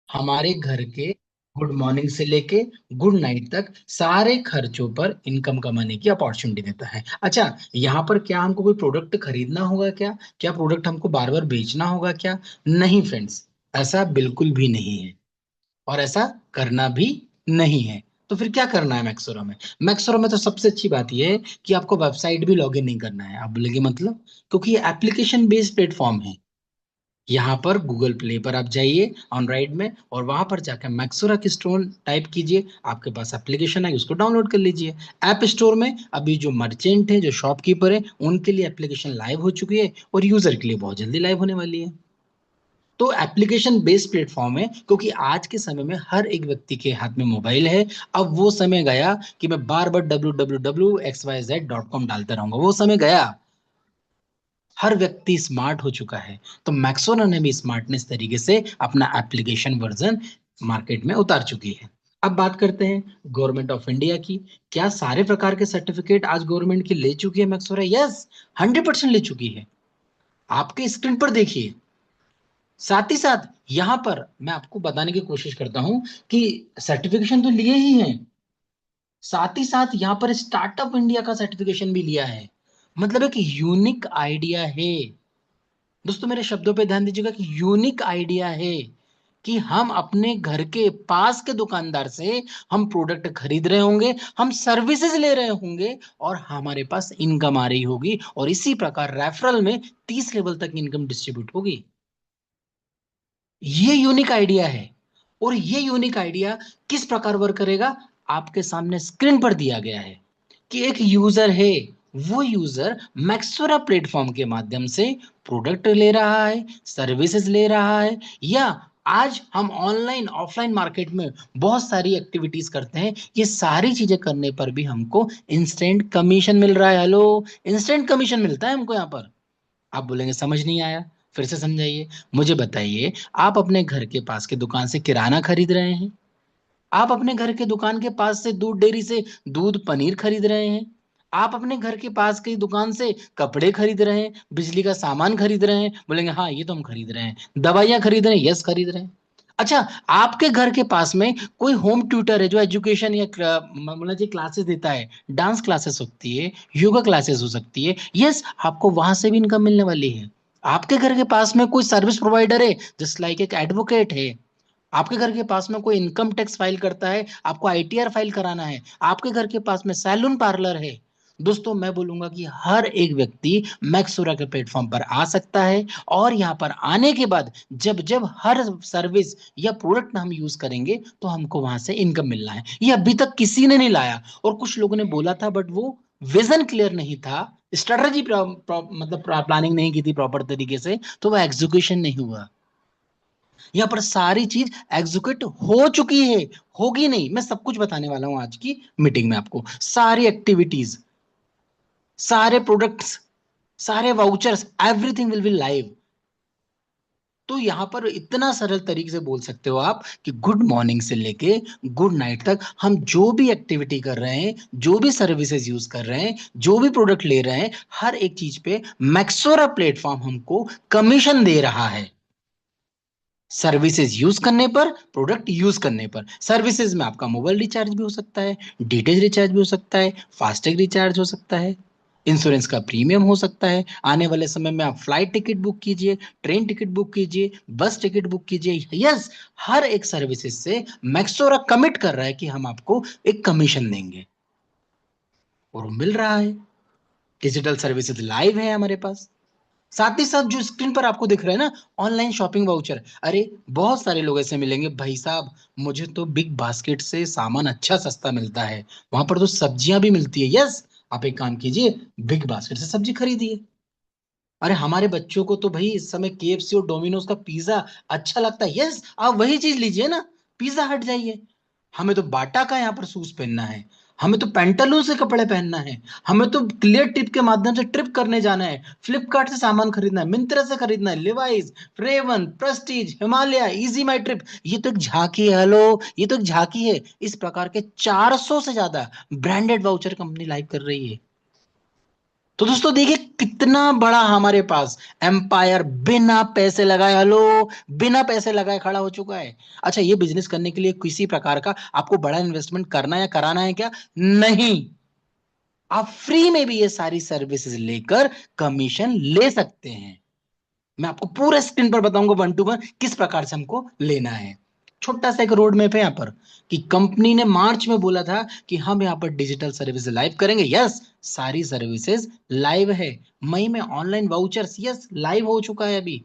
हमारे घर के गुड मॉर्निंग से लेके गुड नाइट तक सारे खर्चों पर इनकम कमाने की अपॉर्चुनिटी देता है। अच्छा, यहाँ पर क्या हमको कोई प्रोडक्ट खरीदना होगा क्या? क्या प्रोडक्ट हमको बार बार बेचना होगा क्या? नहीं फ्रेंड्स, ऐसा बिल्कुल भी नहीं है और ऐसा करना भी नहीं है। तो फिर क्या करना है मैक्सोरा में? मैक्सोरा में तो सबसे अच्छी बात यह है कि आपको वेबसाइट भी लॉगिन नहीं करना है। आप बोलेंगे मतलब? क्योंकि ये एप्लीकेशन बेस्ड प्लेटफॉर्म है। यहाँ पर गूगल प्ले पर आप जाइए एंड्रॉइड में और वहां पर जाकर मैक्सोरा की स्टोर टाइप कीजिए। आपके पास एप्लीकेशन है, उसको डाउनलोड कर लीजिए। ऐप स्टोर में अभी जो मर्चेंट है, जो शॉपकीपर है, उनके लिए एप्लीकेशन लाइव हो चुकी है और यूजर के लिए बहुत जल्दी लाइव होने वाली है। तो एप्लीकेशन बेस्ड प्लेटफॉर्म है क्योंकि आज के समय में हर एक व्यक्ति के हाथ में मोबाइल है। अब वो समय गया कि मैं बार बार www.xyz.com डालता रहूंगा, वो समय गया। हर व्यक्ति स्मार्ट हो चुका है। तो मैक्सोना ने भी स्मार्टनेस तरीके से अपना एप्लीकेशन वर्जन मार्केट में उतार चुकी है। अब बात करते हैं गवर्नमेंट ऑफ इंडिया की। क्या सारे प्रकार के सर्टिफिकेट आज गवर्नमेंट की ले चुकी है मैक्सोरा? यस, 100% ले चुकी है। आपके स्क्रीन पर देखिए। साथ ही साथ यहां पर मैं आपको बताने की कोशिश करता हूं कि सर्टिफिकेशन तो लिए ही हैं, साथ ही साथ यहां पर स्टार्टअप इंडिया का सर्टिफिकेशन भी लिया है। मतलब एक यूनिक आइडिया है। दोस्तों मेरे शब्दों पे ध्यान दीजिएगा कि यूनिक आइडिया है कि हम अपने घर के पास के दुकानदार से हम प्रोडक्ट खरीद रहे होंगे, हम सर्विसेज ले रहे होंगे और हमारे पास इनकम आ रही होगी और इसी प्रकार रेफरल में 30 लेवल तक इनकम डिस्ट्रीब्यूट होगी। ये यूनिक आइडिया है। और ये यूनिक आइडिया किस प्रकार वर्क करेगा? आपके सामने स्क्रीन पर दिया गया है कि एक यूजर है, वो यूजर मैक्सोरा प्लेटफॉर्म के माध्यम से प्रोडक्ट ले रहा है, सर्विसेज ले रहा है, या आज हम ऑनलाइन ऑफलाइन मार्केट में बहुत सारी एक्टिविटीज करते हैं। ये सारी चीजें करने पर भी हमको इंस्टेंट कमीशन मिल रहा है। हेलो, इंस्टेंट कमीशन मिलता है हमको यहाँ पर। आप बोलेंगे समझ नहीं आया, फिर से समझाइए। मुझे बताइए, आप अपने घर के पास के दुकान से किराना खरीद रहे हैं, आप अपने घर के दुकान के पास से दूध डेयरी से दूध पनीर खरीद रहे हैं, आप अपने घर के पास की दुकान से कपड़े खरीद रहे हैं, बिजली का सामान खरीद रहे हैं, बोलेंगे हाँ ये तो हम खरीद रहे हैं। दवाइयां खरीद रहे हैं, यस खरीद रहे हैं। अच्छा, आपके घर के पास में कोई होम ट्यूटर है जो एजुकेशन या मतलब जी क्लासेस देता है, डांस क्लासेस होती है, योगा क्लासेस हो सकती है, यस आपको वहां से भी इनकम मिलने वाली है। आपके घर के पास में कोई सर्विस प्रोवाइडर है, जस्ट लाइक एक एडवोकेट है, आपके घर के पास में कोई इनकम टैक्स फाइल करता है, आपको आईटीआर फाइल कराना है, आपके घर के पास में सैलून पार्लर है। दोस्तों मैं बोलूंगा कि हर एक व्यक्ति मैक्सोरा के प्लेटफॉर्म पर आ सकता है और यहाँ पर आने के बाद जब जब हर सर्विस या प्रोडक्ट हम यूज करेंगे तो हमको वहां से इनकम मिलना है। ये अभी तक किसी ने नहीं लाया, और कुछ लोगों ने बोला था बट वो विजन क्लियर नहीं था, स्ट्रेटजी मतलब प्लानिंग नहीं की थी प्रॉपर तरीके से, तो वो एग्जीक्यूशन नहीं हुआ। यहाँ पर सारी चीज एग्जीक्यूट हो चुकी है, होगी नहीं। मैं सब कुछ बताने वाला हूं आज की मीटिंग में आपको। सारी एक्टिविटीज, सारे प्रोडक्ट्स, सारे vouchers, everything will be live. तो यहां पर इतना सरल तरीके से बोल सकते हो आप कि गुड मॉर्निंग से लेके गुड नाइट तक हम जो भी एक्टिविटी कर रहे हैं, जो भी सर्विसेज यूज कर रहे हैं, जो भी प्रोडक्ट ले रहे हैं, हर एक चीज पे मैक्सोरा प्लेटफॉर्म हमको कमीशन दे रहा है। सर्विसेज यूज करने पर, प्रोडक्ट यूज करने पर। सर्विसेज में आपका मोबाइल रिचार्ज भी हो सकता है, डीटीएच रिचार्ज भी हो सकता है, फास्टैग रिचार्ज हो सकता है, इंश्योरेंस का प्रीमियम हो सकता है। आने वाले समय में आप फ्लाइट टिकट बुक कीजिए, ट्रेन टिकट बुक कीजिए, बस टिकट बुक कीजिए। यस, हर एक सर्विसेज से मैक्सोरा कमिट कर रहा है कि हम आपको एक कमीशन देंगे और वो मिल रहा है। डिजिटल सर्विसेज लाइव है हमारे पास। साथ ही साथ जो स्क्रीन पर आपको दिख रहा है ना, ऑनलाइन शॉपिंग वाउचर, अरे बहुत सारे लोग ऐसे मिलेंगे भाई साहब, मुझे तो बिग बास्केट से सामान अच्छा सस्ता मिलता है, वहां पर तो सब्जियां भी मिलती है। यस, आप एक काम कीजिए, बिग बास्केट से सब्जी खरीदिए। अरे हमारे बच्चों को तो भाई इस समय केएफसी और डोमिनोज का पिज्जा अच्छा लगता है, यस आप वही चीज लीजिए ना, पिज्जा हट जाइए। हमें तो बाटा का यहाँ पर शूज पहनना है, हमें तो पेंटालून से कपड़े पहनना है, हमें तो क्लियर टिप के माध्यम से ट्रिप करने जाना है, फ्लिपकार्ट से सामान खरीदना है, मिंत्रा से खरीदना है, Levi's, RayBan, Prestige, Himalaya, easy my trip. ये तो एक झांकी है, हेलो, ये तो एक झांकी है। इस प्रकार के 400 से ज्यादा ब्रांडेड वाउचर कंपनी लाइव कर रही है। तो दोस्तों देखिए कितना बड़ा हमारे पास एम्पायर बिना पैसे लगाए, हेलो, बिना पैसे लगाए खड़ा हो चुका है। अच्छा, ये बिजनेस करने के लिए किसी प्रकार का आपको बड़ा इन्वेस्टमेंट करना या कराना है क्या? नहीं, आप फ्री में भी ये सारी सर्विसेज लेकर कमीशन ले सकते हैं। मैं आपको पूरे स्क्रीन पर बताऊंगा वन टू वन किस प्रकार से हमको लेना है। छोटा सा एक रोड मैप है यहाँ पर कि कंपनी ने मार्च में बोला था कि हम यहाँ पर डिजिटल सर्विस लाइव करेंगे। यस, सारी सर्विसेज लाइव है। मई में ऑनलाइन वाउचर्स, यस, लाइव हो चुका है अभी।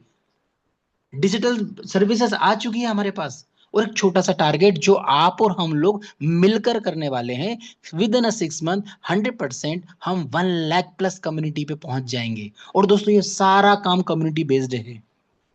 डिजिटल सर्विसेज आ चुकी है हमारे पास। और एक छोटा सा टारगेट जो आप और हम लोग मिलकर करने वाले हैं, विद इन 6 मंथ 100% हम 1 लाख प्लस कम्युनिटी पे पहुंच जाएंगे। और दोस्तों ये सारा काम कम्युनिटी बेस्ड है।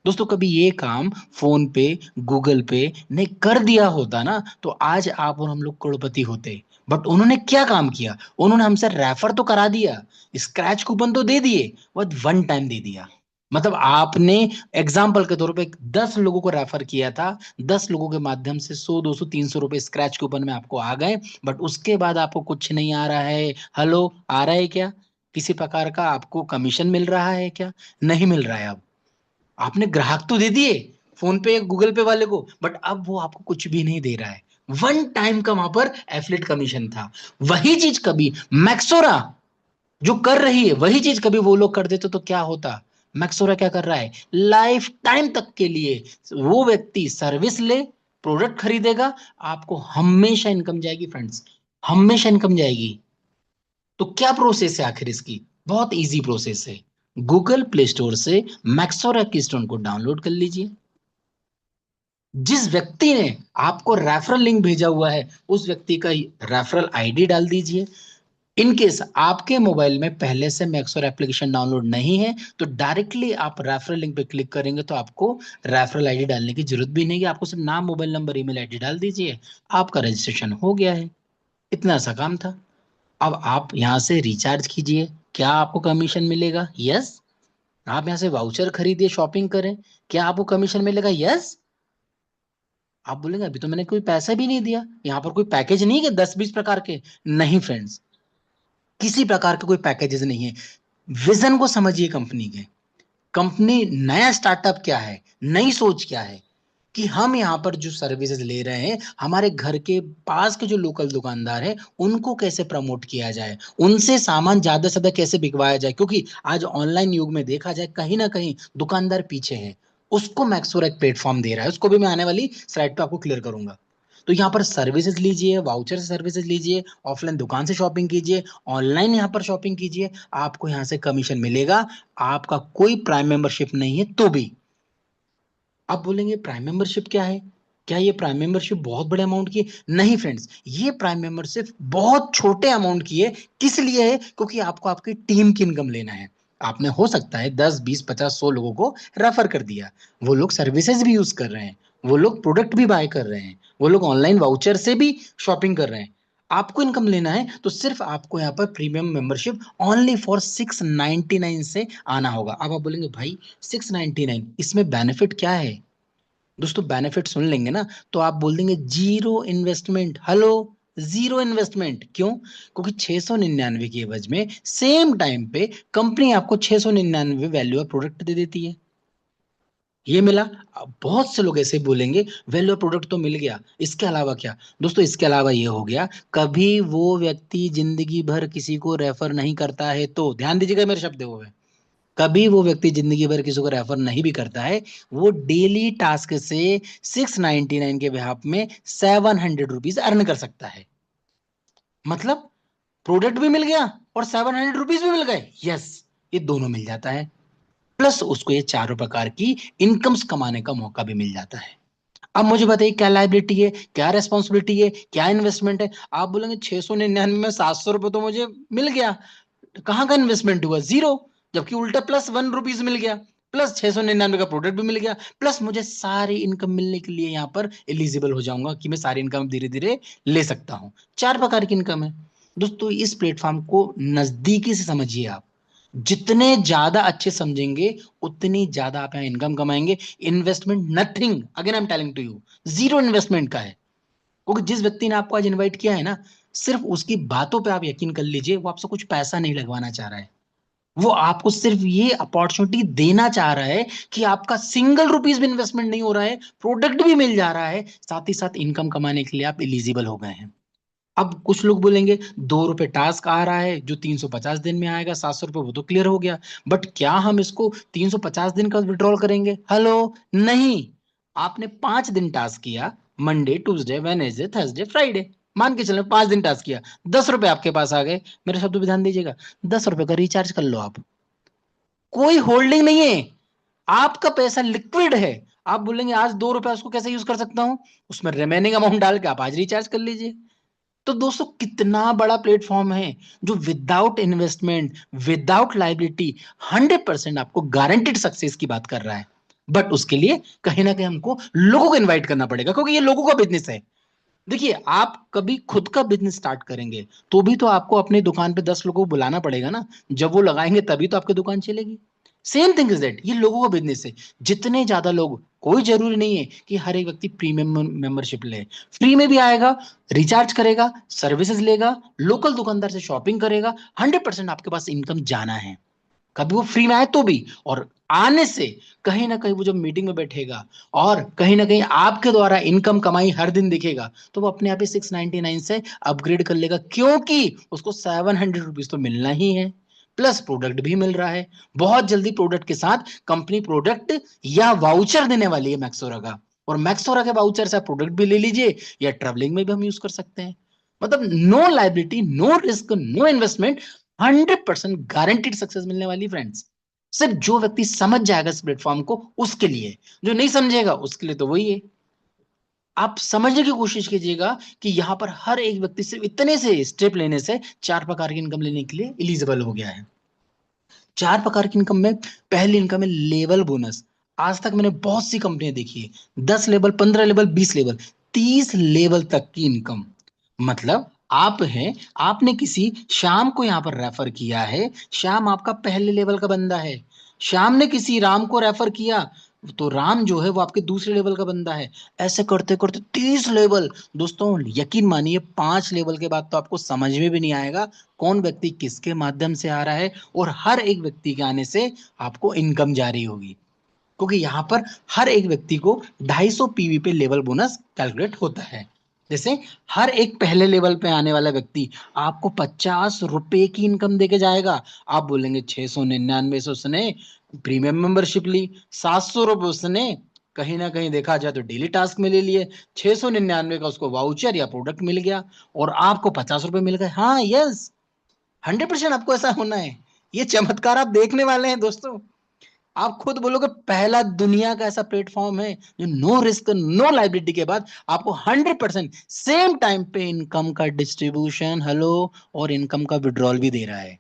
दोस्तों कभी ये काम फोन पे, गूगल पे ने कर दिया होता ना, तो आज आप और हम लोग करोड़पति होते। बट उन्होंने क्या काम किया? उन्होंने हमसे रेफर तो करा दिया, स्क्रैच कूपन तो दे दिए, बट वन टाइम दे दिया। मतलब आपने एग्जाम्पल के तौर पे 10 लोगों को रेफर किया था, 10 लोगों के माध्यम से 100 200 300 रुपए स्क्रैच कूपन में आपको आ गए, बट उसके बाद आपको कुछ नहीं आ रहा है। हेलो, आ रहा है क्या? किसी प्रकार का आपको कमीशन मिल रहा है क्या? नहीं मिल रहा है। अब आपने ग्राहक तो दे दिए फोन पे गूगल पे वाले को, बट अब वो आपको कुछ भी नहीं दे रहा है। वन टाइम का वहां पर एफिलिएट कमीशन था। वही चीज कभी मैक्सोरा जो कर रही है, वही चीज कभी वो लोग कर देते तो क्या होता? मैक्सोरा क्या कर रहा है? लाइफ टाइम तक के लिए वो व्यक्ति सर्विस ले, प्रोडक्ट खरीदेगा, आपको हमेशा इनकम जाएगी फ्रेंड्स, हमेशा इनकम जाएगी। तो क्या प्रोसेस है आखिर इसकी? बहुत इजी प्रोसेस है। गूगल प्ले स्टोर से मैक्सोरा की स्टोन को डाउनलोड कर लीजिए। जिस व्यक्ति ने आपको रेफरल लिंक भेजा हुआ है, उस व्यक्ति का रेफरल आईडी डाल दीजिए। इनकेस आपके मोबाइल में पहले से मैक्सोर एप्लीकेशन डाउनलोड नहीं है, तो डायरेक्टली आप रेफरल लिंक पे क्लिक करेंगे तो आपको रेफरल आईडी डालने की जरूरत भी नहीं है। आपको सिर्फ नाम, मोबाइल नंबर, ईमेल आईडी डाल दीजिए, आपका रजिस्ट्रेशन हो गया है। इतना सा काम था। अब आप यहां से रिचार्ज कीजिए, क्या आपको कमीशन मिलेगा? यस। आप यहां से वाउचर खरीदिए, शॉपिंग करें, क्या आपको कमीशन मिलेगा? यस। आप बोलेंगे अभी तो मैंने कोई पैसा भी नहीं दिया, यहाँ पर कोई पैकेज नहीं है 10-20 प्रकार के? नहीं फ्रेंड्स, किसी प्रकार के कोई पैकेजेस नहीं है। विजन को समझिए कंपनी के। कंपनी नया स्टार्टअप क्या है, नई सोच क्या है, कि हम यहाँ पर जो सर्विसेज ले रहे हैं, हमारे घर के पास के जो लोकल दुकानदार हैं उनको कैसे प्रमोट किया जाए, उनसे सामान ज्यादा से ज्यादा कैसे बिकवाया जाए। क्योंकि आज ऑनलाइन युग में देखा जाए, कहीं ना कहीं दुकानदार पीछे है। उसको मैक्सोर एक प्लेटफॉर्म दे रहा है, उसको भी मैं आने वाली स्लाइड पे आपको क्लियर करूंगा। तो यहाँ पर सर्विसेज लीजिए, वाउचर से सर्विसेज लीजिए, ऑफलाइन दुकान से शॉपिंग कीजिए, ऑनलाइन यहाँ पर शॉपिंग कीजिए, आपको यहाँ से कमीशन मिलेगा। आपका कोई प्राइम मेंबरशिप नहीं है तो भी। आप बोलेंगे प्राइम मेंबरशिप क्या है? क्या ये प्राइम मेंबरशिप बहुत बड़े अमाउंट की है? नहीं फ्रेंड्स, ये प्राइम मेंबरशिप बहुत छोटे अमाउंट की है। किस लिए है? क्योंकि आपको आपकी टीम की इनकम लेना है। आपने हो सकता है 10 20 50 100 लोगों को रेफर कर दिया, वो लोग सर्विसेज भी यूज कर रहे हैं, वो लोग प्रोडक्ट भी बाय कर रहे हैं, वो लोग ऑनलाइन वाउचर से भी शॉपिंग कर रहे हैं। आपको इनकम लेना है तो सिर्फ आपको यहाँ पर प्रीमियम मेंबरशिप ओनली फॉर 699 से आना होगा। अब आप बोलेंगे भाई 699 इसमें बेनिफिट क्या है? दोस्तों बेनिफिट सुन लेंगे ना तो आप बोल देंगे zero investment. Hello, zero investment क्यों? क्योंकि 699 की एवज में सेम टाइम पे कंपनी आपको 699 वैल्यू ऑफ प्रोडक्ट दे देती है। ये मिला। अब बहुत से लोग ऐसे बोलेंगे वैल्यू ऑफ प्रोडक्ट तो मिल गया, इसके अलावा क्या? दोस्तों इसके अलावा ये हो गया, कभी वो व्यक्ति जिंदगी भर किसी को रेफर नहीं करता है तो, ध्यान दीजिएगा मेरे शब्द है वो है, कभी वो व्यक्ति जिंदगी भर किसी को रेफर नहीं भी करता है, वो डेली टास्क से 699 के बिहाफ में 700 रुपीज अर्न कर सकता है। मतलब प्रोडक्ट भी मिल गया और 700 रुपीज भी मिल गए। यस, ये दोनों मिल जाता है। प्लस उसको ये चारों प्रकार की इनकम्स कमाने का मौका भी मिल जाता है। अब मुझे बताइए क्या लाइबिलिटी है, क्या रेस्पॉन्सिबिलिटी है, क्या इन्वेस्टमेंट है? आप बोलेंगे 699 में 700 रुपये तो मुझे मिल गया, कहाँ का इन्वेस्टमेंट हुआ? जीरो। जबकि उल्टा +1 रुपीज मिल गया, प्लस 699 का प्रोडक्ट भी मिल गया, प्लस मुझे सारी इनकम मिलने के लिए यहाँ पर एलिजिबल हो जाऊंगा कि मैं सारी इनकम धीरे धीरे ले सकता हूँ। 4 प्रकार की इनकम है। दोस्तों इस प्लेटफॉर्म को नजदीकी से समझिए आप। जितने ज्यादा अच्छे समझेंगे उतनी ज्यादा आप यहाँ इनकम कमाएंगे। Investment nothing, again I am telling to you, zero investment का है। क्योंकि जिस व्यक्ति ने आपको आज इनवाइट किया है ना, सिर्फ उसकी बातों पे आप यकीन कर लीजिए, वो आपसे कुछ पैसा नहीं लगवाना चाह रहा है। वो आपको सिर्फ ये अपॉर्चुनिटी देना चाह रहा है कि आपका सिंगल रुपीज भी इन्वेस्टमेंट नहीं हो रहा है, प्रोडक्ट भी मिल जा रहा है, साथ ही साथ इनकम कमाने के लिए आप एलिजिबल हो गए हैं। अब कुछ लोग बोलेंगे 2 रुपए टास्क आ रहा है जो 350 दिन में आएगा, 700 रुपए वो तो क्लियर हो गया, बट क्या हम इसको 350 दिन का विड्रॉल करेंगे? हेलो, नहीं। आपने 5 दिन टास्क किया, Monday Tuesday Wednesday Thursday Friday, मान के चलो 5 दिन टास्क किया, 10 रुपए आपके पास आ गए। मेरे शब्द पे ध्यान दीजिएगा, 10 रुपए का रिचार्ज कर लो आप, कोई होल्डिंग नहीं है, आपका पैसा लिक्विड है। आप बोलेंगे आज 2 रुपए उसको कैसे यूज कर सकता हूं, उसमें रिमेनिंग अमाउंट डाल के आप आज रिचार्ज कर लीजिए। तो दोस्तों कितना बड़ा प्लेटफॉर्म है जो विदाउट इन्वेस्टमेंट, विदाउट लाइबिलिटी 100% आपको गारंटेड सक्सेस की बात कर रहा है। बट उसके लिए कहीं ना कहीं हमको लोगों को इनवाइट करना पड़ेगा, क्योंकि ये लोगों का बिजनेस है। देखिए, आप कभी खुद का बिजनेस स्टार्ट करेंगे तो भी तो आपको अपनी दुकान पे 10 लोगों को बुलाना पड़ेगा ना, जब वो लगाएंगे तभी तो आपकी दुकान चलेगी। सेम थिंग इज दैट, ये लोगों का बिजनेस है। जितने ज्यादा लोग, कोई जरूरी नहीं है कि हर एक व्यक्ति प्रीमियम मेंबरशिप ले, फ्री में भी आएगा, रिचार्ज करेगा, सर्विसेज लेगा, लोकल दुकानदार से शॉपिंग करेगा, 100% आपके पास इनकम जाना है। कभी वो फ्री में आए तो भी, और आने से कहीं ना कहीं वो जब मीटिंग में बैठेगा और कहीं ना कहीं आपके द्वारा इनकम कमाई हर दिन दिखेगा, तो वो अपने आप ही 699 से अपग्रेड कर लेगा, क्योंकि उसको 700 रुपीज तो मिलना ही है, प्लस प्रोडक्ट भी मिल रहा है। बहुत जल्दी प्रोडक्ट के साथ कंपनी प्रोडक्ट या वाउचर देने वाली है मैक्सोरा का, और मैक्सोरा के वाउचर से आप प्रोडक्ट भी ले लीजिए, या ट्रेवलिंग में भी हम यूज कर सकते हैं। मतलब no liability, no risk, no investment, 100% guaranteed success मिलने वाली फ्रेंड्स। सिर्फ जो व्यक्ति समझ जाएगा इस प्लेटफॉर्म को उसके लिए, जो नहीं समझेगा उसके लिए तो वही है। आप समझने की कोशिश कीजिएगा कि यहां पर हर एक व्यक्ति सिर्फ इतने से स्टेप लेने से 4 प्रकार की इनकम लेने के लिए एलिजिबल हो गया है। 4 प्रकार की इनकम में पहली इनकम है लेवल बोनस। आज तक मैंने बहुत सी कंपनियां देखी है, 10 लेवल, 15 लेवल, 20 लेवल, 30 लेवल तक की इनकम। मतलब आप हैं, आपने किसी श्याम को यहां पर रेफर किया है, श्याम आपका पहले लेवल का बंदा है। श्याम ने किसी राम को रेफर किया, तो राम जो है वो आपके दूसरे लेवल का बंदा है। ऐसे करते करते 30 लेवल। दोस्तों यकीन मानिए, 5 लेवल के बाद तो आपको समझ में भी नहीं आएगा कौन व्यक्ति किसके माध्यम से आ रहा है, और हर एक व्यक्ति के आने से आपको इनकम जारी होगी, क्योंकि यहां पर हर एक व्यक्ति को 250 पीवी पे लेवल बोनस कैलकुलेट होता है। जैसे हर एक पहले लेवल पे आने वाला व्यक्ति आपको 50 रुपए की इनकम देके जाएगा। आप बोलेंगे 699 से उसने प्रीमियम मेंबरशिप ली, 700 रुपए उसने कहीं ना कहीं देखा जाए तो डेली टास्क में ले लिए, 699 का उसको वाउचर या प्रोडक्ट मिल गया, और आपको 50 रुपए मिल गए। हाँ, यस, 100% आपको ऐसा होना है। ये चमत्कार आप देखने वाले हैं दोस्तों। आप खुद बोलोगे पहला दुनिया का ऐसा प्लेटफॉर्म है जो नो रिस्क, नो लाइबिलिटी के बाद आपको 100% सेम टाइम पे इनकम का डिस्ट्रीब्यूशन, हेलो, और इनकम का विड्रॉल भी दे रहा है।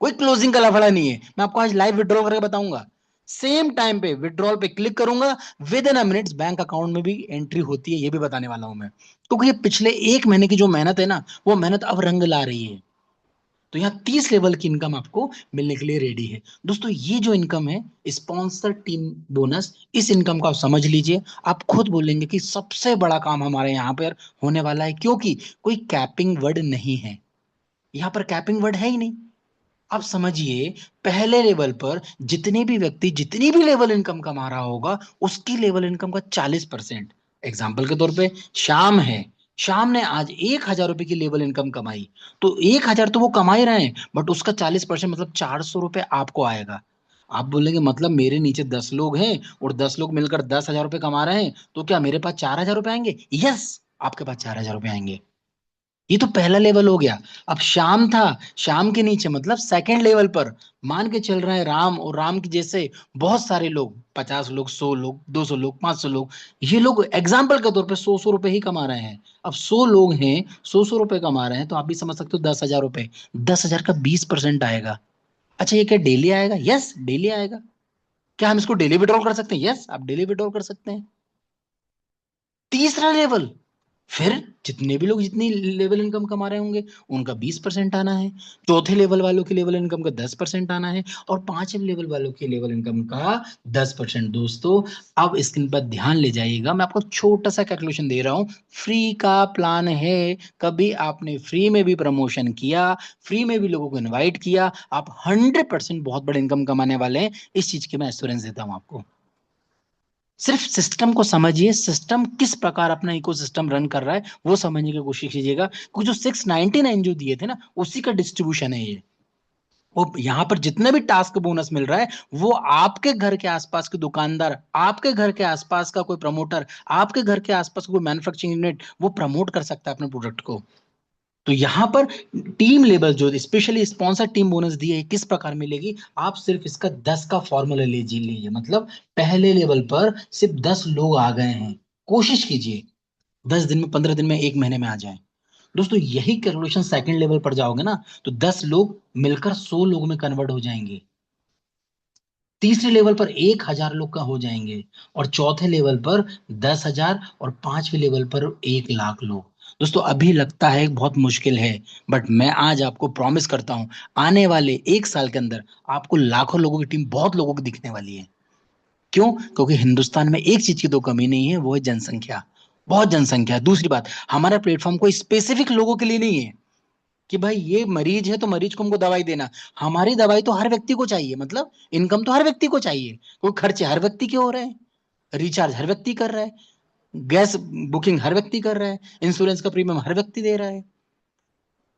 कोई क्लोजिंग का लफड़ा नहीं है, मैं आपको आज लाइव विड्रॉल करके बताऊंगा। सेम टाइम पे विड्रॉल पे क्लिक करूंगा, with in a minutes bank account में भी एंट्री होती है, ये भी बताने वाला हूं मैं। क्योंकि ये पिछले 1 महीने की जो मेहनत है ना, वो मेहनत अब रंग ला रही है। तो यहाँ 30 लेवल की इनकम आपको मिलने के लिए रेडी है। दोस्तों ये जो इनकम है, स्पॉन्सर टीम बोनस, इस इनकम को आप समझ लीजिए। आप खुद बोलेंगे कि सबसे बड़ा काम हमारे यहाँ पर होने वाला है, क्योंकि कोई कैपिंग वर्ड नहीं है, यहाँ पर कैपिंग वर्ड है ही नहीं। आप समझिए, पहले लेवल पर जितने भी व्यक्ति जितनी भी लेवल इनकम कमा रहा होगा, उसकी लेवल इनकम का 40%। एग्जाम्पल के तौर पे श्याम है, श्याम ने आज 1,000 रुपए की लेवल इनकम कमाई, तो 1,000 तो वो कमा ही रहे हैं, बट उसका 40% मतलब 400 रुपए आपको आएगा। आप बोलेंगे मतलब मेरे नीचे 10 लोग हैं और 10 लोग मिलकर 10,000 रुपए कमा रहे हैं, तो क्या मेरे पास 4,000 रुपए आएंगे? यस, आपके पास 4,000 रुपए आएंगे। ये तो पहला लेवल हो गया। अब शाम था, शाम के नीचे मतलब सेकंड लेवल पर मान के चल रहे हैं राम, और राम के जैसे बहुत सारे लोग, 50 लोग, 100 लोग, 200 लोग, 500 लोग। ये लोग एग्जाम्पल के तौर पे 100-100 रुपए ही कमा रहे हैं। अब 100 लोग हैं, 100-100 रुपए कमा रहे हैं, तो आप भी समझ सकते हो 10,000 रुपए, 10,000 का 20% आएगा। अच्छा, ये क्या डेली आएगा? यस, डेली आएगा। क्या हम इसको डेली विड्रॉल कर सकते हैं? यस, आप डेली विड्रॉल कर सकते हैं। तीसरा लेवल फिर जितने भी लोग जितनी लेवल इनकम कमा रहे होंगे उनका 20% आना है, चौथे लेवल वालों की लेवल इनकम का 10% आना है, और पांचवें लेवल वालों की लेवल इनकम का 10%। दोस्तों अब स्क्रीन पर ध्यान ले जाइएगा, मैं आपको छोटा सा कैलकुलेशन दे रहा हूं। फ्री का प्लान है, कभी आपने फ्री में भी प्रमोशन किया, फ्री में भी लोगों को इन्वाइट किया, आप 100% बहुत बड़े इनकम कमाने वाले हैं, इस चीज की मैं एश्योरेंस देता हूं आपको। सिर्फ सिस्टम को समझिए, सिस्टम किस प्रकार अपना इकोसिस्टम रन कर रहा है वो समझने की कोशिश कीजिएगा, क्योंकि जो 699 जो दिए थे ना उसी का डिस्ट्रीब्यूशन है ये। वो यहाँ पर जितने भी टास्क बोनस मिल रहा है वो आपके घर के आसपास के दुकानदार, आपके घर के आसपास का कोई प्रमोटर, आपके घर के आसपास का कोई मैन्युफैक्चरिंग यूनिट वो प्रमोट कर सकता है अपने प्रोडक्ट को। तो यहां पर टीम लेवल जो स्पेशली स्पॉन्सर टीम बोनस दी है किस प्रकार मिलेगी, आप सिर्फ इसका 10 का फॉर्मूला लीजिए, मतलब पहले लेवल पर सिर्फ 10 लोग आ गए हैं, कोशिश कीजिए 10 दिन में, 15 दिन में, एक महीने में आ जाए। दोस्तों यही कैलकुलेशन सेकंड लेवल पर जाओगे ना तो 10 लोग मिलकर 100 लोग में कन्वर्ट हो जाएंगे, तीसरे लेवल पर 1,000 लोग का हो जाएंगे, और चौथे लेवल पर 10,000, और पांचवें लेवल पर 1,00,000 लोग। दोस्तों अभी लगता है बहुत मुश्किल है, बट मैं आज आपको प्रॉमिस करता हूं आने वाले एक साल के अंदर आपको लाखों लोगों की टीम बहुत लोगों की दिखने वाली है। क्यों? क्योंकि हिंदुस्तान में एक चीज की तो कमी नहीं है, वो है जनसंख्या, बहुत जनसंख्या है। दूसरी बात, हमारा प्लेटफॉर्म कोई स्पेसिफिक लोगों के लिए नहीं है कि भाई ये मरीज है तो मरीज को हमको दवाई देना। हमारी दवाई तो हर व्यक्ति को चाहिए, मतलब इनकम तो हर व्यक्ति को चाहिए, कोई खर्चे हर व्यक्ति के हो रहे हैं, रिचार्ज हर व्यक्ति कर रहा है, गैस बुकिंग हर व्यक्ति कर रहा है, इंश्योरेंस का प्रीमियम हर व्यक्ति दे रहा है,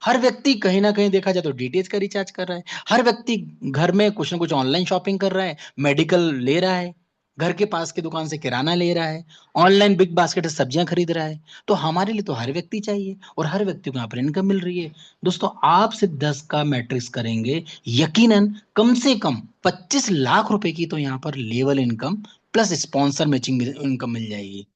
हर व्यक्ति कहीं ना कहीं देखा जाए तो डीटीएच का रिचार्ज कर रहा है, हर व्यक्ति घर में कुछ ना कुछ ऑनलाइन शॉपिंग कर रहा है, मेडिकल ले रहा है, घर के पास की दुकान से किराना ले रहा है, ऑनलाइन बिग बास्केट से सब्जियां खरीद रहा है। तो हमारे लिए तो हर व्यक्ति चाहिए, और हर व्यक्ति को यहाँ पर इनकम मिल रही है। दोस्तों आप सिर्फ 10 का मैट्रिक्स करेंगे, यकीनन कम से कम 25 लाख रुपए की तो यहाँ पर level income plus sponsor matching income मिल जाएगी।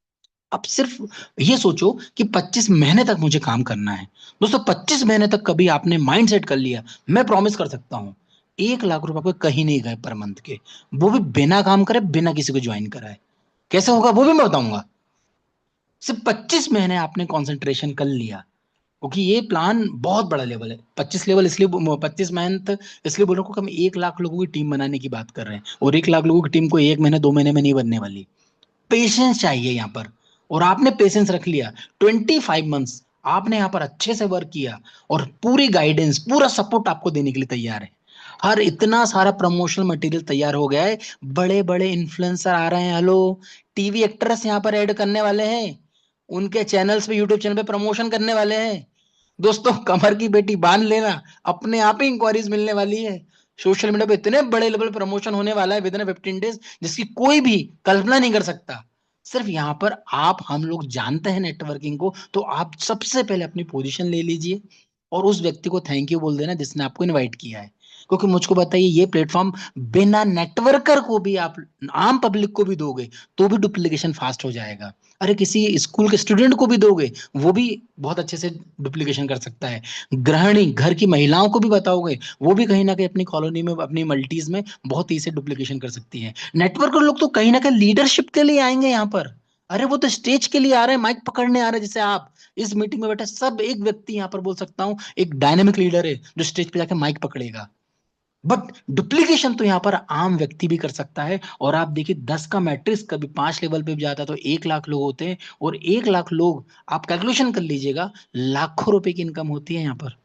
अब सिर्फ ये सोचो कि 25 महीने तक मुझे काम करना है। दोस्तों 25 महीने तक कभी आपने माइंड सेट कर लिया, मैं प्रॉमिस कर सकता हूं 1,00,000 रुपए आपके कहीं नहीं गए पर मंथ के, वो भी बिना काम करे, बिना किसी को ज्वाइन कराए। कैसे होगा वो भी मैं बताऊंगा। सिर्फ 25 महीने आपने कंसंट्रेशन कर लिया, क्योंकि ये प्लान बहुत बड़ा लेवल है। 25 लेवल इसलिए, 25 मंथ इसलिए बोल रहा हूं कि हम 1,00,000 लोगों की टीम बनाने की बात कर रहे हैं, और 1,00,000 लोगों की टीम को 1 महीने 2 महीने में नहीं बनने वाली। पेशेंस चाहिए यहाँ पर, और आपने पेशेंस रख लिया। 25 मंथ्स आपने यहाँ पर अच्छे से वर्क किया, और पूरी गाइडेंस, पूरा सपोर्ट आपको देने के लिए तैयार है। हर इतना सारा प्रमोशनल मटेरियल तैयार हो गया है, बड़े बड़े इन्फ्लुएंसर आ रहे हैं, हेलो, टीवी एक्ट्रेस यहाँ पर ऐड करने वाले हैं, उनके चैनल्स पे, यूट्यूब चैनल पे प्रमोशन करने वाले हैं। दोस्तों कमर की बेटी बांध लेना, अपने आप ही इंक्वायरीज मिलने वाली है। सोशल मीडिया पे इतने बड़े लेवल प्रमोशन होने वाला है विद इन 15 डेज, जिसकी कोई भी कल्पना नहीं कर सकता। सिर्फ यहाँ पर आप, हम लोग जानते हैं नेटवर्किंग को, तो आप सबसे पहले अपनी पोजीशन ले लीजिए, और उस व्यक्ति को थैंक यू बोल देना जिसने आपको इनवाइट किया है। क्योंकि मुझको बताइए, ये प्लेटफॉर्म बिना नेटवर्कर को भी आप आम पब्लिक को भी दोगे तो भी डुप्लीकेशन फास्ट हो जाएगा। अरे किसी स्कूल के स्टूडेंट को भी दोगे वो भी बहुत अच्छे से डुप्लीकेशन कर सकता है। गृहिणी, घर की महिलाओं को भी बताओगे वो भी कहीं ना कहीं अपनी कॉलोनी में, अपनी मल्टीज में बहुत ही से डुप्लीकेशन कर सकती है। नेटवर्कर लोग तो कहीं ना कहीं लीडरशिप के लिए आएंगे यहाँ पर। अरे वो तो स्टेज के लिए आ रहे हैं, माइक पकड़ने आ रहे हैं, जैसे आप इस मीटिंग में बैठे सब एक व्यक्ति यहाँ पर बोल सकता हूँ, एक डायनेमिक लीडर है जो स्टेज पे जाके माइक पकड़ेगा। बट डुप्लीकेशन तो यहाँ पर आम व्यक्ति भी कर सकता है। और आप देखिए 10 का मैट्रिक्स कभी 5 लेवल पे भी जाता है तो 1,00,000 लोग होते हैं, और 1,00,000 लोग, आप कैलकुलेशन कर लीजिएगा, लाखों रुपए की इनकम होती है यहाँ पर।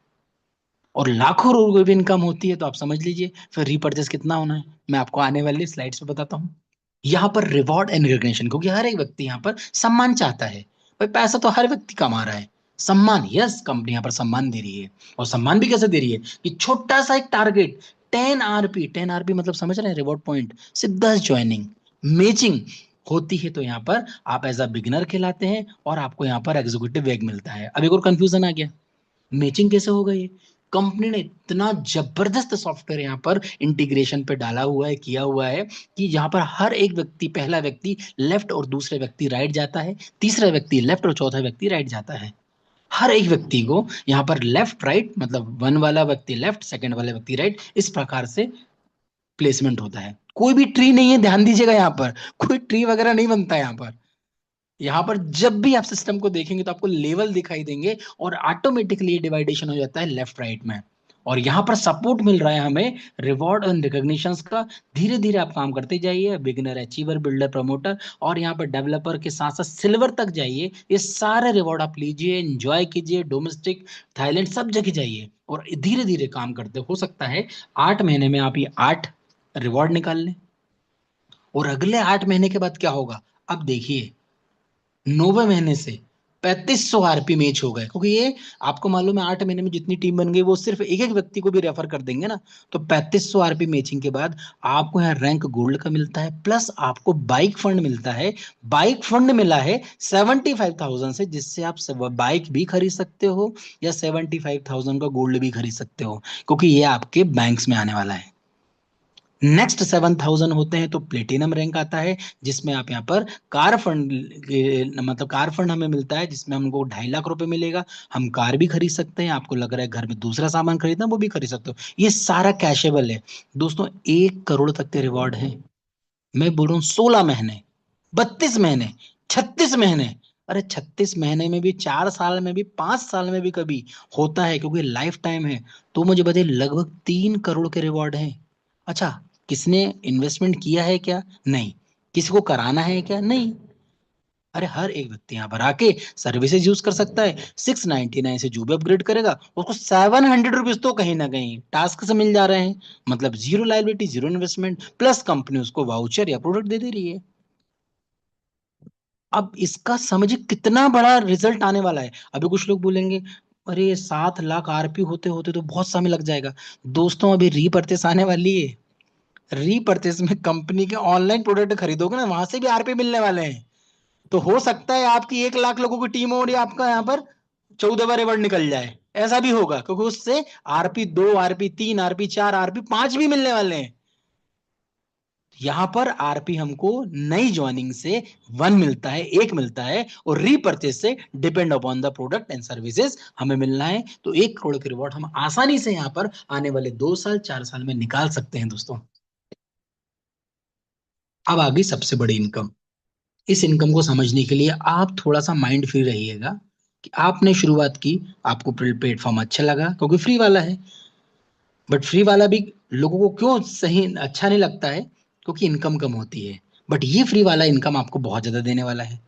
और लाखों रुपए की इनकम होती है तो आप समझ लीजिए फिर रीपर्चेस कितना होना है, मैं आपको आने वाली स्लाइड्स पे बताता हूँ। यहाँ पर रिवॉर्ड एंड रिकग्निशन, क्योंकि हर एक व्यक्ति यहाँ पर सम्मान चाहता है। भाई पैसा तो हर व्यक्ति कमा रहा है, सम्मान, यस, कंपनी यहाँ पर सम्मान दे रही है। और सम्मान भी कैसे दे रही है कि छोटा सा एक टारगेट, 10 RP, 10 RP मतलब समझ रहे हैं, रिवॉर्ड पॉइंट, सिर्फ 10 ज्वाइनिंग, मैचिंग होती है तो यहाँ पर आप एज अ बिगिनर कहलाते हैं, और आपको यहाँ पर एग्जीक्यूटिव वेग मिलता है। अब एक और कंफ्यूजन आ गया, मैचिंग कैसे होगा ये? कंपनी ने इतना जबरदस्त सॉफ्टवेयर यहाँ पर इंटीग्रेशन पे डाला हुआ है, किया हुआ है, कि यहाँ पर हर एक व्यक्ति, पहला व्यक्ति लेफ्ट और दूसरे व्यक्ति राइट जाता है, तीसरा व्यक्ति लेफ्ट और चौथा व्यक्ति राइट जाता है। हर एक व्यक्ति को यहाँ पर लेफ्ट राइट, मतलब वन वाला व्यक्ति लेफ्ट, सेकंड वाला व्यक्ति राइट, इस प्रकार से प्लेसमेंट होता है। कोई भी ट्री नहीं है, ध्यान दीजिएगा, यहाँ पर कोई ट्री वगैरह नहीं बनता है यहाँ पर। यहाँ पर जब भी आप सिस्टम को देखेंगे तो आपको लेवल दिखाई देंगे और ऑटोमेटिकली डिवाइडेशन हो जाता है लेफ्ट राइट में। और यहाँ पर सपोर्ट मिल रहा है हमें रिवॉर्ड एंड रिकॉग्निशंस का। धीरे धीरे आप काम करते जाइए, बिगिनर, अचीवर, बिल्डर, प्रमोटर, और यहाँ पर डेवलपर के साथ साथ सिल्वर तक जाइए। ये सारे रिवॉर्ड आप लीजिए, एंजॉय कीजिए, डोमेस्टिक, थाईलैंड, सब जगह जाइए और धीरे धीरे काम करते। हो सकता है 8 महीने में आप ये 8 रिवॉर्ड निकाल लें। और अगले 8 महीने के बाद क्या होगा, अब देखिए 9वें महीने से 3500 आरपी मैच हो गए, क्योंकि ये आपको मालूम है 8 महीने में जितनी टीम बन गई वो सिर्फ एक एक व्यक्ति को भी रेफर कर देंगे ना। तो 3500 आरपी मैचिंग के बाद आपको यहाँ रैंक गोल्ड का मिलता है, प्लस आपको बाइक फंड मिलता है। बाइक फंड मिला है 75,000 से, जिससे आप बाइक भी खरीद सकते हो या 75,000 का गोल्ड भी खरीद सकते हो, क्योंकि ये आपके बैंक्स में आने वाला है। नेक्स्ट 7,000 होते हैं तो प्लेटिनम रैंक आता है, जिसमें आप यहाँ पर कार फंड, मतलब कार फंड हमें मिलता है, जिसमें हमको 2.5 लाख रुपए मिलेगा। हम कार भी खरीद सकते हैं, आपको लग रहा है घर में दूसरा सामान खरीदना, वो भी खरीद सकते हो। ये सारा कैशेबल है दोस्तों। 1 करोड़ तक के रिवॉर्ड है। मैं बोल रहा हूँ 16 महीने, 32 महीने, 36 महीने। अरे 36 महीने में भी, 4 साल में भी, 5 साल में भी कभी होता है, क्योंकि लाइफ टाइम है। तो मुझे बताइए लगभग 3 करोड़ के रिवॉर्ड हैं। अच्छा, किसने इन्वेस्टमेंट किया है क्या? नहीं। किसी को कराना है क्या? नहीं। अरे हर एक व्यक्ति यहाँ पर आके सर्विसेज यूज कर सकता है। 699 से जो भी अपग्रेड करेगा उसको 700 रुपीज तो कहीं ना कहीं टास्क से मिल जा रहे हैं। मतलब zero liability, zero investment, plus company उसको वाउचर या प्रोडक्ट दे दे रही है। अब इसका समझिए कितना बड़ा रिजल्ट आने वाला है। अभी कुछ लोग बोलेंगे अरे 7 लाख आरपी होते होते तो बहुत समय लग जाएगा। दोस्तों अभी रीपर्चेस आने वाली है। रीपर्चेस में कंपनी के ऑनलाइन प्रोडक्ट खरीदोगे ना, वहां से भी आरपी मिलने वाले हैं। तो हो सकता है आपकी 1 लाख लोगों की टीम हो और आपका यहाँ पर 14वां रिवॉर्ड निकल जाए। ऐसा भी होगा, क्योंकि उससे RP2, RP3, RP4, RP5 भी मिलने वाले हैं। यहां पर आरपी हमको नई ज्वाइनिंग से 1 मिलता है, 1 मिलता है, और रीपर्चेस से depend upon the product and services हमें मिलना है। तो 1 करोड़ के रिवॉर्ड हम आसानी से यहां पर आने वाले 2 साल 4 साल में निकाल सकते हैं दोस्तों। अब आ गई सबसे बड़ी इनकम। इस इनकम को समझने के लिए आप थोड़ा सा माइंड फ्री रहिएगा कि आपने शुरुआत की, आपको प्लेटफॉर्म अच्छा लगा क्योंकि फ्री वाला है। बट फ्री वाला भी लोगों को क्यों सही अच्छा नहीं लगता है, क्योंकि इनकम कम होती है। बट ये फ्री वाला इनकम आपको बहुत ज्यादा देने वाला है।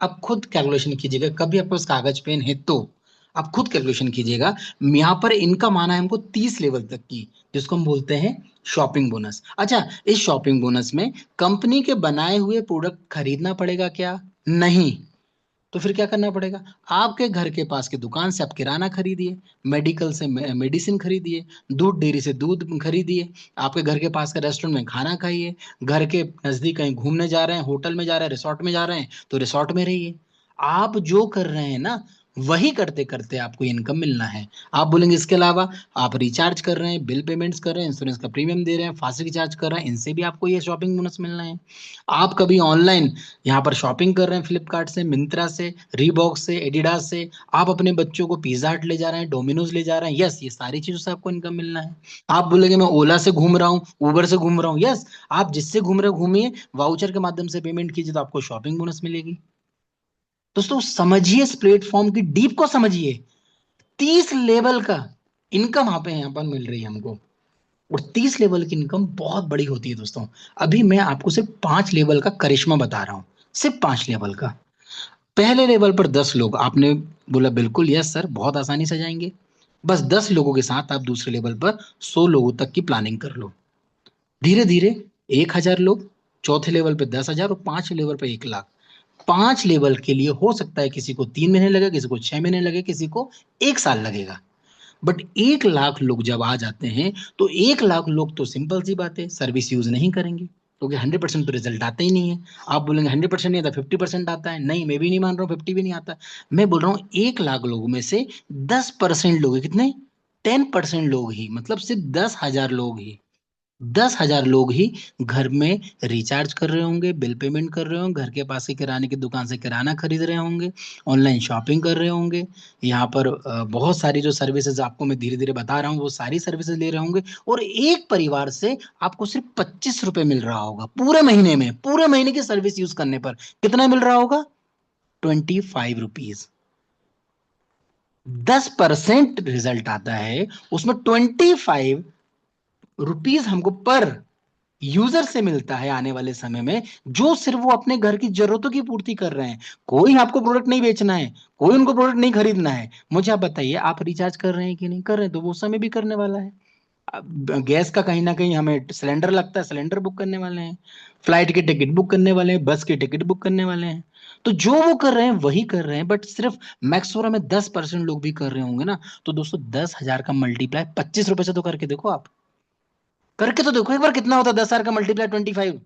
आप खुद कैलकुलेशन कीजिएगा, कभी आपके पास कागज पेन है तो आप खुद कैलकुलेशन कीजिएगा। यहाँ पर इनकम आना है हमको 30 लेवल तक की, जिसको हम बोलते हैं शॉपिंग बोनस। अच्छा, इस शॉपिंग बोनस में कंपनी के बनाए हुए प्रोडक्ट खरीदना पड़ेगा क्या? नहीं। तो फिर क्या करना पड़ेगा? आपके घर के पास की दुकान से आप किराना खरीदिए, मेडिकल से मेडिसिन खरीदिए, दूध डेयरी से दूध खरीदिए, आपके घर के पास के रेस्टोरेंट में खाना खाइए, घर के नजदीक कहीं घूमने जा रहे हैं, होटल में जा रहे हैं, रिसोर्ट में जा रहे हैं तो रिसोर्ट में रहिए। आप जो कर रहे हैं ना, वही करते करते आपको इनकम मिलना है। आप बोलेंगे इसके अलावा आप रिचार्ज कर रहे हैं, बिल पेमेंट्स कर रहे हैं, इंश्योरेंस का प्रीमियम दे रहे हैं, फास्ट रिचार्ज कर रहे हैं, इनसे भी आपको ये शॉपिंग बोनस मिलना है। आप कभी ऑनलाइन यहाँ पर शॉपिंग कर रहे हैं, फ्लिपकार्ट से, मिंत्रा से, रीबॉक से, एडिडास से, आप अपने बच्चों को पिज्जा हट ले जा रहे हैं, डोमिनोज ले जा रहे हैं, यस, ये सारी चीजों से आपको इनकम मिलना है। आप बोलेंगे मैं ओला से घूम रहा हूँ, उबर से घूम रहा हूँ, यस, आप जिससे घूम रहे हो घूमिए, वाउचर के माध्यम से पेमेंट कीजिए तो आपको शॉपिंग बोनस मिलेगी। दोस्तों समझिए, इस प्लेटफॉर्म की डीप को समझिए। 30 लेवल का इनकम यहाँ पर मिल रही है हमको, और 30 लेवल की इनकम बहुत बड़ी होती है दोस्तों। अभी मैं आपको सिर्फ 5 लेवल का करिश्मा बता रहा हूँ, सिर्फ 5 लेवल का। पहले लेवल पर 10 लोग, आपने बोला बिल्कुल यस सर, बहुत आसानी से जाएंगे। बस 10 लोगों के साथ आप दूसरे लेवल पर 100 लोगों तक की प्लानिंग कर लो। धीरे धीरे 1,000 लोग, चौथे लेवल पे 10,000, और 5 लेवल पे 1 लाख। 5 लेवल के लिए हो सकता है किसी को 3 महीने लगे, किसी को 6 महीने लगे, किसी को 1 साल लगेगा। बट 1 लाख लोग जब आ जाते हैं तो 1 लाख लोग तो सिंपल सी बात है सर्विस यूज नहीं करेंगे, क्योंकि 100% तो रिजल्ट आता ही नहीं है। आप बोलेंगे 100% नहीं आता, 50% आता है। नहीं, मैं भी नहीं मान रहा हूँ 50 भी नहीं आता। मैं बोल रहा हूँ 1 लाख लोगों में से 10% लोग हैं। कितने? 10% लोग ही, मतलब सिर्फ 10,000 लोग ही, 10,000 लोग ही घर में रिचार्ज कर रहे होंगे, बिल पेमेंट कर रहे होंगे, घर के पास के किराने की दुकान से किराना खरीद रहे होंगे, ऑनलाइन शॉपिंग कर रहे होंगे। यहाँ पर बहुत सारी जो सर्विसेज आपको मैं धीरे धीरे बता रहा हूँ वो सारी सर्विसेज ले रहे होंगे। और एक परिवार से आपको सिर्फ 25 रुपए मिल रहा होगा पूरे महीने में। पूरे महीने की सर्विस यूज करने पर कितना मिल रहा होगा? ₹25। 10% रिजल्ट आता है, उसमें ₹25 हमको पर यूजर से मिलता है आने वाले समय में, जो सिर्फ वो अपने घर की जरूरतों की पूर्ति कर रहे हैं। कोई आपको प्रोडक्ट नहीं बेचना है, कोई उनको प्रोडक्ट नहीं खरीदना है। मुझे आप बताइए, आप रिचार्ज कर रहे हैं कि नहीं कर रहे हैं? तो वो समय भी करने वाला है। अब गैस का कहीं ना कहीं हमें सिलेंडर लगता है, सिलेंडर बुक करने वाले हैं, फ्लाइट की टिकट बुक करने वाले हैं, बस की टिकट बुक करने वाले हैं। तो जो वो कर रहे हैं वही कर रहे हैं, बट सिर्फ मैक्सोरा में 10% लोग भी कर रहे होंगे ना। तो दोस्तों 10,000 का मल्टीप्लाई ₹25 से तो करके देखो, आप करके तो देखो एक बार, कितना होता है 10,000 का मल्टीप्लाई 25।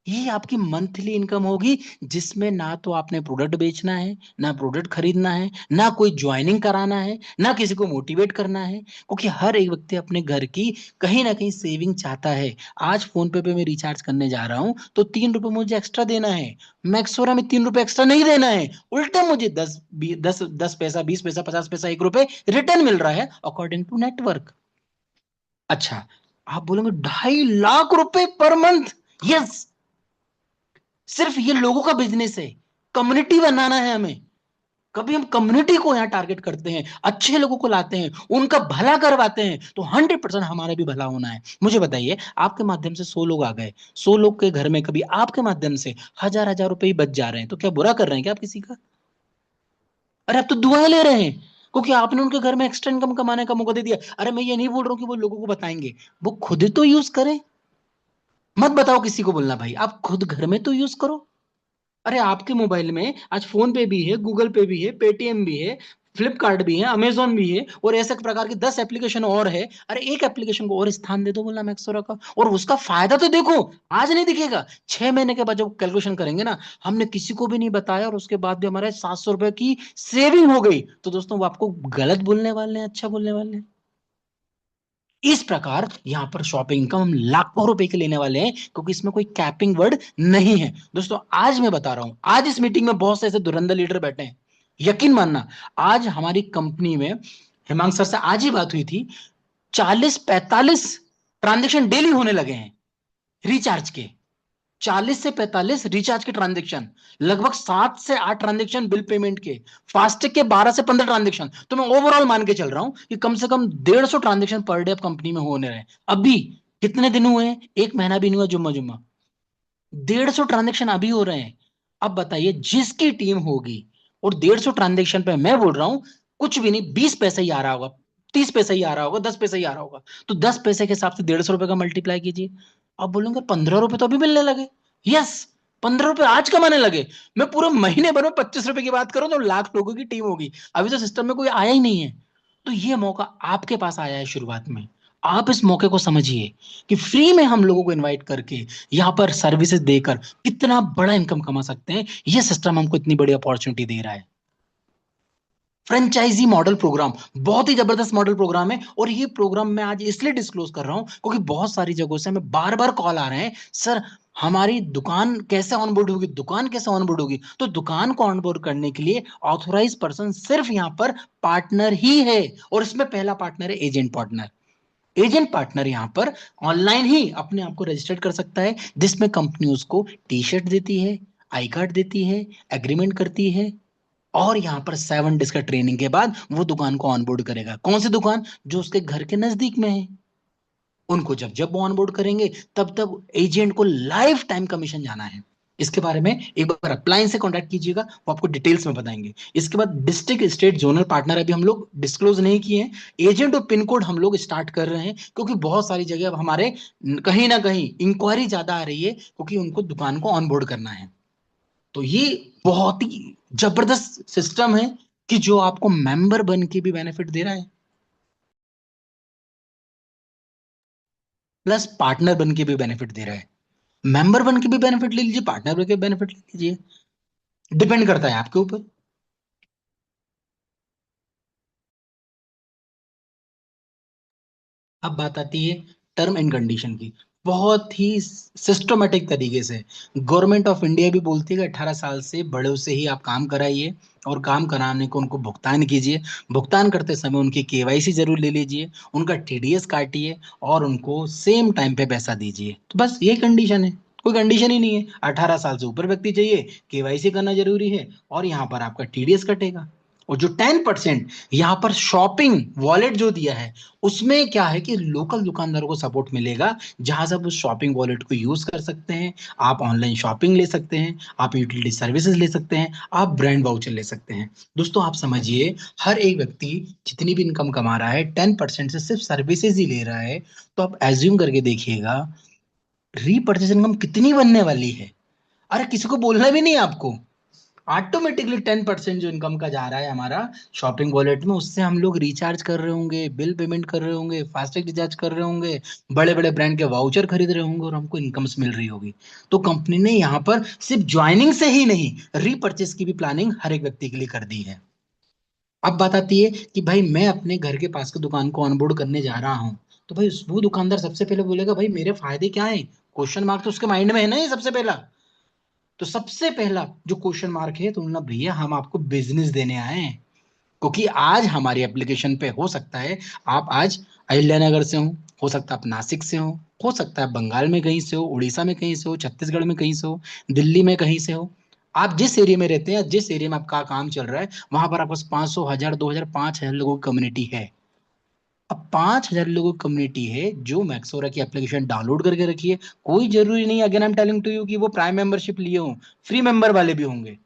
ये आपकी मंथली इनकम होगी, जिसमें ना तो आपने प्रोडक्ट बेचना है, ना प्रोडक्ट खरीदना है, ना कोई ज्वाइनिंग कराना है, ना किसी को मोटिवेट करना है, क्योंकि हर एक व्यक्ति अपने घर की कहीं ना कहीं सेविंग चाहता है। आज फोन पे मैं रिचार्ज करने जा रहा हूं तो ₹3 मुझे एक्स्ट्रा देना है, मैक्सोरा में ₹3 एक्स्ट्रा नहीं देना है, उल्टा मुझे 10 पैसा, 20 पैसा, 50 पैसा, ₹1 रिटर्न मिल रहा है अकॉर्डिंग टू नेटवर्क। अच्छा, आप बोलेंगे ₹2.5 लाख पर मंथ। यस, सिर्फ ये लोगों का बिजनेस है, कम्युनिटी बनाना है हमें। कभी हम कम्युनिटी को यहां टारगेट करते हैं, अच्छे लोगों को लाते हैं, उनका भला करवाते हैं, तो 100% हमारा भी भला होना है। मुझे बताइए, आपके माध्यम से 100 लोग आ गए, 100 लोग के घर में कभी आपके माध्यम से हजार हजार रुपए ही बच जा रहे हैं, तो क्या बुरा कर रहे हैं क्या आप किसी का? अरे आप तो दुआएं ले रहे हैं, क्योंकि आपने उनके घर में एक्स्ट्रा इनकम कमाने का मौका दे दिया। अरे मैं ये नहीं बोल रहा हूं कि वो लोगों को बताएंगे, वो खुद तो यूज करें। मत बताओ किसी को बोलना, भाई आप खुद घर में तो यूज करो। अरे आपके मोबाइल में आज फोन पे भी है, गूगल पे भी है, पेटीएम भी है, फ्लिपकार्ट भी है, अमेजोन भी है, और ऐसे प्रकार की 10 एप्लीकेशन और है। अरे एक एप्लीकेशन को और स्थान दे दो बोला मैक्सोरा का, और उसका फायदा तो देखो। आज नहीं दिखेगा, 6 महीने के बाद जब कैलकुलेशन करेंगे ना, हमने किसी को भी नहीं बताया और उसके बाद भी हमारे ₹700 की सेविंग हो गई, तो दोस्तों वो आपको गलत बोलने वाले हैं, अच्छा बोलने वाले हैं? इस प्रकार यहां पर शॉपिंग इनकम हम लाखों रुपए के लेने वाले हैं, क्योंकि इसमें कोई कैपिंग वर्ड नहीं है। दोस्तों आज मैं बता रहा हूं, आज इस मीटिंग में बहुत से ऐसे धुरंधर लीडर बैठे हैं, यकीन मानना। आज हमारी कंपनी में हिमांश सर से आज ही बात हुई थी, 40-45 ट्रांजेक्शन डेली होने लगे हैं रिचार्ज के। 40 से 45 रिचार्ज के ट्रांजेक्शन, लगभग 7 से 8 ट्रांजेक्शन बिल पेमेंट के, फास्टैग के 12 से 15 ट्रांजेक्शन। तो मैं ओवरऑल मान के चल रहा हूं कि कम से कम 150 ट्रांजेक्शन पर डे अब कंपनी में होने रहे हैं। अभी कितने दिन हुए हैं? 1 महीना भी नहीं हुआ, जुम्मा जुम्मा 150 ट्रांजेक्शन अभी हो रहे हैं। अब बताइए, जिसकी टीम होगी और 150 ट्रांजेक्शन पे मैं बोल रहा हूं कुछ भी नहीं, 20 पैसा ही आ रहा होगा, 30 पैसा ही आ रहा होगा, 10 पैसा ही आ रहा होगा, तो 10 पैसे के हिसाब से ₹150 का मल्टीप्लाई कीजिए। अब बोलूंगा ₹15 तो अभी मिलने लगे। यस, ₹15 आज कमाने लगे। मैं पूरे महीने भर में ₹25 की बात करूं तो लाख लोगों की टीम होगी। अभी तो सिस्टम में कोई आया ही नहीं है। तो ये मौका आपके पास आया है शुरुआत में, आप इस मौके को समझिए कि फ्री में हम लोगों को इनवाइट करके यहां पर सर्विसेज देकर कितना बड़ा इनकम कमा सकते हैं। ये सिस्टम हमको इतनी बड़ी अपॉर्चुनिटी दे रहा है। फ्रेंचाइजी मॉडल प्रोग्राम बहुत ही जबरदस्त मॉडल प्रोग्राम है, और ये प्रोग्राम मैं आज इसलिए डिस्क्लोज कर रहा हूं क्योंकि बहुत सारी जगहों से हमें बार बार कॉल आ रहे हैं, सर हमारी दुकान कैसे ऑनबोर्ड होगी, दुकान कैसे ऑनबोर्ड होगी? तो दुकान को ऑनबोर्ड करने के लिए ऑथोराइज पर्सन सिर्फ यहां पर पार्टनर ही है, और इसमें पहला पार्टनर है एजेंट पार्टनर। एजेंट पार्टनर यहां पर ऑनलाइन ही अपने आप को रजिस्टर्ड कर सकता है, जिसमें कंपनी उसको टी शर्ट देती है, आई कार्ड देती है, एग्रीमेंट करती है, और यहाँ पर 7 डेज का ट्रेनिंग के बाद वो दुकान को ऑनबोर्ड करेगा। कौन सी दुकान? जो उसके घर के नजदीक में है। उनको जब जब वो ऑनबोर्ड करेंगे तब तब एजेंट को लाइफ टाइम कमीशन जाना है। इसके बारे में एक बार अपलाइन से कांटेक्ट कीजिएगा, वो आपको डिटेल्स में बताएंगे। इसके बाद डिस्ट्रिक्ट स्टेट जोनल पार्टनर अभी हम लोग डिस्क्लोज नहीं किए हैं। एजेंट और पिन कोड हम लोग स्टार्ट कर रहे हैं, क्योंकि बहुत सारी जगह अब हमारे कहीं ना कहीं इंक्वायरी ज्यादा आ रही है, क्योंकि उनको दुकान को ऑनबोर्ड करना है। तो ये बहुत ही जबरदस्त सिस्टम है कि जो आपको मेंबर बन के भी बेनिफिट दे रहा है, प्लस पार्टनर बन के भी बेनिफिट दे रहा है। मेंबर बन के भी बेनिफिट ले लीजिए, पार्टनर बन के बेनिफिट ले लीजिए, डिपेंड करता है आपके ऊपर। अब बात आती है टर्म एंड कंडीशन की। बहुत ही सिस्टमेटिक तरीके से गवर्नमेंट ऑफ इंडिया भी बोलती है कि 18 साल से बड़े से ही आप काम कराइए, और काम कराने को उनको भुगतान कीजिए। भुगतान करते समय उनकी केवाईसी जरूर ले लीजिए, उनका टीडीएस काटिए, और उनको सेम टाइम पे पैसा दीजिए। तो बस ये कंडीशन है। कोई कंडीशन ही नहीं है, 18 साल से ऊपर व्यक्ति चाहिए, केवाईसी करना जरूरी है, और यहाँ पर आपका टीडीएस कटेगा। और जो 10% यहाँ पर शॉपिंग वॉलेट जो दिया है, उसमें क्या है कि लोकल दुकानदारों को सपोर्ट मिलेगा, जहां से आप उस शॉपिंग वॉलेट को यूज कर सकते हैं। आप ऑनलाइन शॉपिंग ले सकते हैं, आप यूटिलिटी सर्विसेज ले सकते हैं, आप ब्रांड वाउचर ले सकते हैं। दोस्तों आप समझिए, हर एक व्यक्ति जितनी भी इनकम कमा रहा है 10% से सिर्फ सर्विसेज ही ले रहा है। तो आप एज्यूम करके देखिएगा रीपर्चेज इनकम कितनी बनने वाली है। अरे किसी को बोलना भी नहीं है आपको, ऑटोमेटिकली 10% जो इनकम का जा रहा है हमारा शॉपिंग वॉलेट में, उससे हम लोग रिचार्ज कर रहे होंगे, बिल पेमेंट कर रहे होंगे, फास्टैग रिचार्ज कर रहे होंगे, बड़े बड़े ब्रांड के वाउचर खरीद रहे होंगे, और हमको इनकम्स मिल रही होगी। तो कंपनी ने यहाँ पर सिर्फ ज्वाइनिंग से ही नहीं, रीपर्चेज की भी प्लानिंग हर एक व्यक्ति के लिए कर दी है। अब बात आती है कि भाई मैं अपने घर के पास की दुकान को ऑनबोर्ड करने जा रहा हूँ, तो भाई वो दुकानदार सबसे पहले बोलेगा भाई मेरे फायदे क्या है, क्वेश्चन मार्क तो उसके माइंड में है ना, ये सबसे पहला। तो सबसे पहला जो क्वेश्चन मार्क है, तो बोलना भैया हम आपको बिजनेस देने आए हैं। क्योंकि आज हमारी एप्लीकेशन पे हो सकता है आप आज अहिल्यानगर से हो सकता है आप नासिक से हो सकता है आप बंगाल में कहीं से हो, उड़ीसा में कहीं से हो, छत्तीसगढ़ में कहीं से हो, दिल्ली में कहीं से हो। आप जिस एरिया में रहते हैं, जिस एरिया में आपका काम चल रहा है, वहां पर आपके पास 500, 1000, 2000, 5000 लोगों की कम्युनिटी है। अब 5000 लोगों की कम्युनिटी है जो मैक्सोरा की एप्लीकेशन डाउनलोड करके रखी है। कोई जरूरी नहीं, again I am telling to you, कि वो प्राइम मेंबरशिप लिए हों, फ्री मेंबर वाले भी होंगे।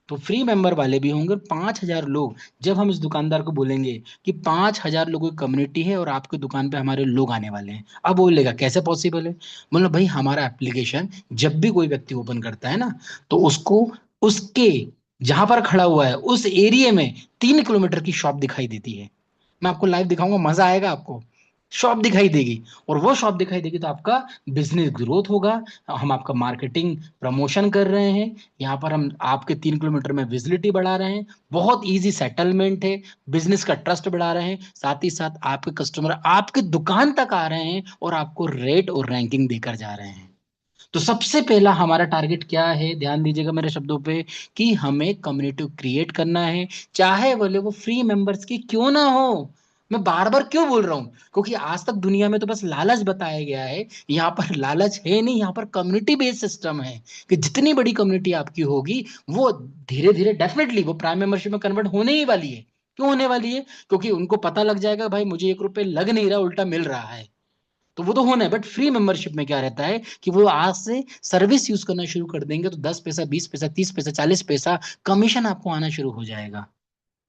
तो फ्री मेंबर वाले भी होंगे, 5000 लोग। जब हम इस दुकानदार को बोलेंगे कि 5000 लोगों की कम्युनिटी है और आपकी दुकान पे हमारे लोग आने वाले हैं, अब बोलेगा कैसे पॉसिबल है। मतलब भाई हमारा एप्लीकेशन जब भी कोई व्यक्ति ओपन करता है ना, तो उसको उसके जहां पर खड़ा हुआ है उस एरिया में 3 किलोमीटर की शॉप दिखाई देती है। मैं आपको लाइव दिखाऊंगा, मजा आएगा आपको। शॉप दिखाई देगी, और वो शॉप दिखाई देगी तो आपका बिजनेस ग्रोथ होगा। हम आपका मार्केटिंग प्रमोशन कर रहे हैं, यहाँ पर हम आपके 3 किलोमीटर में विजिबिलिटी बढ़ा रहे हैं, बहुत इजी सेटलमेंट है, बिजनेस का ट्रस्ट बढ़ा रहे हैं, साथ ही साथ आपके कस्टमर आपके दुकान तक आ रहे हैं और आपको रेट और रैंकिंग देकर जा रहे हैं। तो सबसे पहला हमारा टारगेट क्या है, ध्यान दीजिएगा मेरे शब्दों पे, कि हमें कम्युनिटी क्रिएट करना है, चाहे बोले वो फ्री मेंबर्स की क्यों ना हो। मैं बार बार क्यों बोल रहा हूं, क्योंकि आज तक दुनिया में तो बस लालच बताया गया है, यहाँ पर लालच है नहीं, यहाँ पर कम्युनिटी बेस्ड सिस्टम है, कि जितनी बड़ी कम्युनिटी आपकी होगी, वो धीरे धीरे डेफिनेटली वो प्राइम मेंबरशिप में कन्वर्ट होने ही वाली है। क्यों होने वाली है, क्योंकि उनको पता लग जाएगा भाई मुझे 1 रुपए लग नहीं रहा, उल्टा मिल रहा है। तो वो तो होना है, बट फ्री मेंबरशिप में क्या रहता है कि वो आज से सर्विस यूज करना शुरू कर देंगे, तो 10 पैसा, 20 पैसा, 30 पैसा, 40 पैसा कमीशन आपको आना शुरू हो जाएगा।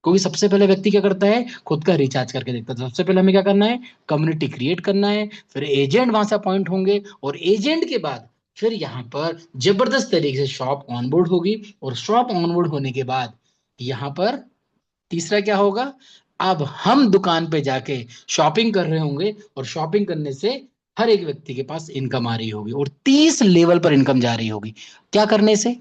क्योंकि सबसे पहले व्यक्ति क्या करता है, खुद का रिचार्ज करके देखता है। तो सबसे पहले हमें क्या करना है, कम्युनिटी क्रिएट करना है, फिर एजेंट वहां से अपॉइंट होंगे, और एजेंट के बाद फिर यहाँ पर जबरदस्त तरीके से शॉप ऑनबोर्ड होगी, और शॉप ऑनबोर्ड होने के बाद यहाँ पर तीसरा क्या होगा, अब हम दुकान पे जाके शॉपिंग कर रहे होंगे, और शॉपिंग करने से हर एक व्यक्ति के पास इनकम आ रही होगी, और 30 लेवल पर इनकम जा रही होगी। क्या करने से,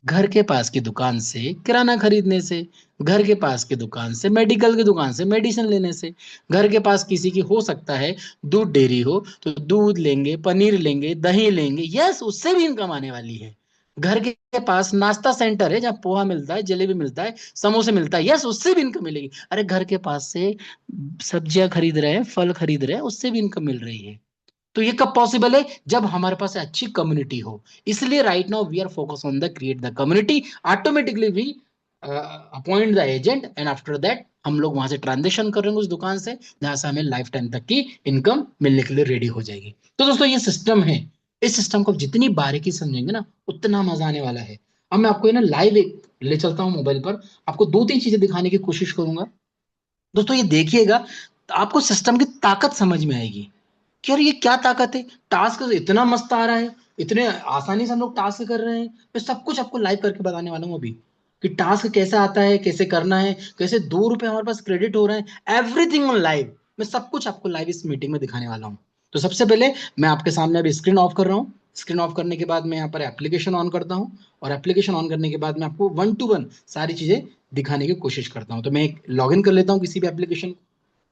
घर के पास की दुकान से किराना खरीदने से, घर के पास की दुकान से मेडिकल की दुकान से मेडिसिन लेने से, घर के पास किसी की हो सकता है दूध डेयरी हो, तो दूध लेंगे, पनीर लेंगे, दही लेंगे, यस उससे भी इनकम आने वाली है। घर के पास नाश्ता सेंटर है जहाँ पोहा मिलता है, जलेबी मिलता है, समोसे मिलता है, यस उससे भी इनकम मिलेगी। अरे घर के पास से सब्जियां खरीद रहे हैं, फल खरीद रहे हैं, उससे भी इनकम मिल रही है। तो ये कब पॉसिबल है, जब हमारे पास अच्छी कम्युनिटी हो। इसलिए right now we are focus on the create the community, automatically we appoint the agent, and after that हम लोग वहां से ट्रांजेक्शन करेंगे उस दुकान से, जहां से हमें लाइफ टाइम तक की इनकम मिलने के लिए रेडी हो जाएगी। तो दोस्तों ये सिस्टम है, इस सिस्टम को जितनी बारीकी से समझेंगे ना, उतना मजा आने वाला है। अब मैं आपको ये ना लाइव एक ले चलता हूँ मोबाइल पर, आपको 2-3 चीजें दिखाने की कोशिश करूंगा। दोस्तों ये देखिएगा, तो आपको सिस्टम की ताकत समझ में आएगी कि यार ये क्या ताकत है। टास्क इतना मस्त आ रहा है, इतने आसानी से हम लोग टास्क कर रहे हैं। मैं सब कुछ आपको लाइव करके बताने वाला हूँ अभी, कि टास्क कैसे आता है, कैसे करना है, कैसे 2 रुपए हमारे पास क्रेडिट हो रहे हैं, एवरीथिंग ऑन लाइव। मैं सब कुछ आपको लाइव इस मीटिंग में दिखाने वाला हूँ। तो सबसे पहले मैं आपके सामने अभी स्क्रीन ऑफ कर रहा हूँ। स्क्रीन ऑफ करने के बाद मैं यहाँ पर एप्लीकेशन ऑन करता हूँ, और एप्लीकेशन ऑन करने के बाद मैं आपको 1 to 1 सारी चीजें दिखाने की कोशिश करता हूँ। तो मैं एक लॉग इन कर लेता हूँ किसी भी एप्लीकेशन,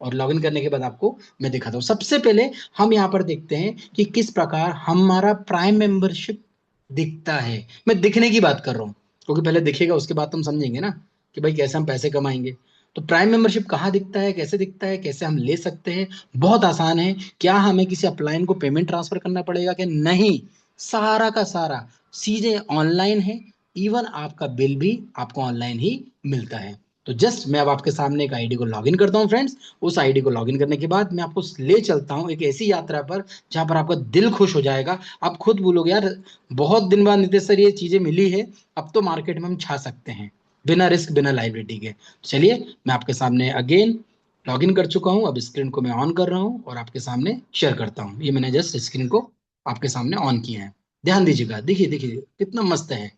और लॉगिन करने के बाद आपको मैं दिखाता हूँ। सबसे पहले हम यहाँ पर देखते हैं कि किस प्रकार हमारा प्राइम मेंबरशिप दिखता है। मैं दिखने की बात कर रहा हूँ, क्योंकि पहले दिखेगा उसके बाद तुम समझेंगे ना कि भाई कैसे हम पैसे कमाएंगे। तो प्राइम मेंबरशिप कहाँ दिखता है, कैसे दिखता है, कैसे हम ले सकते हैं? बहुत आसान है। क्या हमें किसी अपलाइन को पेमेंट ट्रांसफर करना पड़ेगा कि नहीं? सारा का सारा सीधे ऑनलाइन है। इवन आपका बिल भी आपको ऑनलाइन ही मिलता है। तो जस्ट मैं अब आपके सामने एक आईडी को लॉगिन करता हूँ फ्रेंड्स। उस आईडी को लॉगिन करने के बाद मैं आपको ले चलता हूँ एक ऐसी यात्रा पर जहां पर आपका दिल खुश हो जाएगा। आप खुद बोलोगे यार बहुत दिन बाद नितेश सर ये चीजें मिली है, अब तो मार्केट में हम छा सकते हैं बिना रिस्क बिना लाइबिलिटी के। चलिए मैं आपके सामने अगेन लॉगिन कर चुका हूं। अब स्क्रीन को मैं ऑन कर रहा हूं और आपके सामने शेयर करता हूं। ये मैंने जस्ट स्क्रीन को आपके सामने ऑन किया है। ध्यान दीजिएगा, देखिए देखिए कितना मस्त है।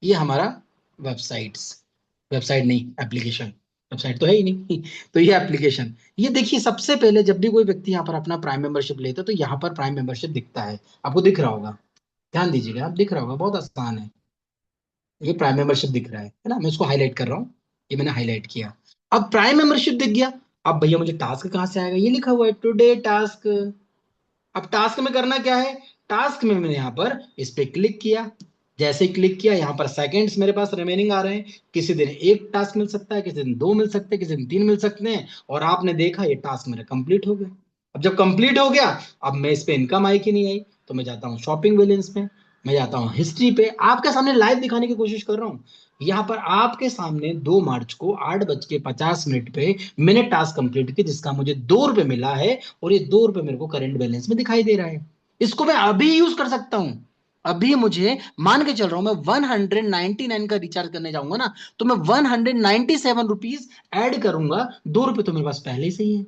ये हमारा वेबसाइट्स, वेबसाइट नहीं एप्लीकेशन, वेबसाइट तो है ही नहीं तो ये एप्लीकेशन। ये देखिए सबसे पहले जब भी कोई व्यक्ति यहाँ पर अपना प्राइम मेंबरशिप लेता है तो यहाँ पर प्राइम मेंबरशिप दिखता है, आपको दिख रहा होगा। ध्यान दीजिएगा, आप दिख रहा होगा, बहुत आसान है। ये प्राइम मेंबरशिप दिख रहा है ना? मैं उसको हाईलाइट कर रहा हूँ, ये मैंने हाईलाइट किया। अब प्राइम मेंबरशिप दिख गया। अब भैया मुझे टास्क कहाँ से आएगा? ये लिखा हुआ है टुडे टास्क। अब टास्क में करना क्या है? टास्क में मैंने यहाँ पर इस पे क्लिक किया। जैसे ही क्लिक किया यहाँ पर सेकंड्स मेरे पास रिमेनिंग आ रहे हैं। किसी दिन एक टास्क मिल सकता है, किसी दिन दो मिल सकते हैं, किसी दिन तीन मिल सकते हैं। और आपने देखा ये टास्क मेरा कंप्लीट हो गया। अब जब कंप्लीट हो गया, अब मैं इस पे इनकम आई कि नहीं आई, तो मैं जाता हूँ शॉपिंग बैलेंस पे, मैं जाता हूँ हिस्ट्री पे। आपके सामने लाइव दिखाने की कोशिश कर रहा हूँ। यहाँ पर आपके सामने 2 मार्च को 8:50 पे मैंने टास्क कंप्लीट किया जिसका मुझे 2 रुपए मिला है। और ये 2 रुपए मेरे को करंट बैलेंस में दिखाई दे रहा है। इसको मैं अभी यूज कर सकता हूं। अभी मुझे मान के चल रहा हूं मैं 199 का रिचार्ज करने जाऊंगा ना, तो मैं 197 रुपीज ऐड करूंगा। 2 रुपए तो मेरे पास पहले से ही है।